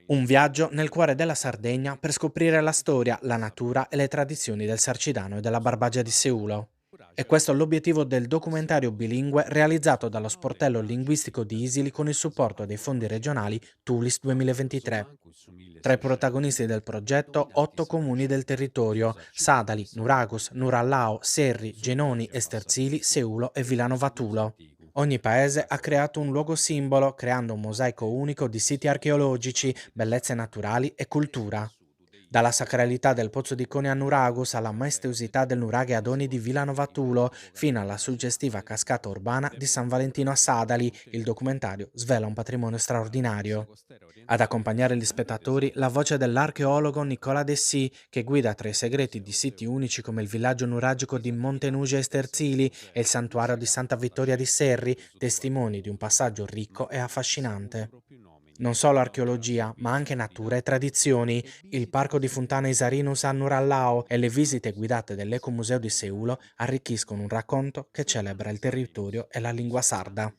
Un viaggio nel cuore della Sardegna per scoprire la storia, la natura e le tradizioni del Sarcidano e della Barbagia di Seulo. E questo è l'obiettivo del documentario bilingue realizzato dallo sportello linguistico di Isili con il supporto dei fondi regionali Tulis 2023. Tra i protagonisti del progetto, 8 comuni del territorio: Sadali, Nuragus, Nurallao, Serri, Genoni, Esterzili, Seulo e Vilano Vatulo. Ogni paese ha creato un luogo simbolo, creando un mosaico unico di siti archeologici, bellezze naturali e cultura. Dalla sacralità del pozzo di Cone a Nuragus alla maestosità del nuraghe Adoni di Vilano Vatulo, fino alla suggestiva cascata urbana di San Valentino a Sadali, il documentario svela un patrimonio straordinario. Ad accompagnare gli spettatori la voce dell'archeologo Nicola Dessì, che guida tra i segreti di siti unici come il villaggio nuragico di Montenugia e Sterzili e il santuario di Santa Vittoria di Serri, testimoni di un passaggio ricco e affascinante. Non solo archeologia, ma anche natura e tradizioni, il parco di Fontana Isarinus a Nurallao e le visite guidate dell'Ecomuseo di Seulo arricchiscono un racconto che celebra il territorio e la lingua sarda.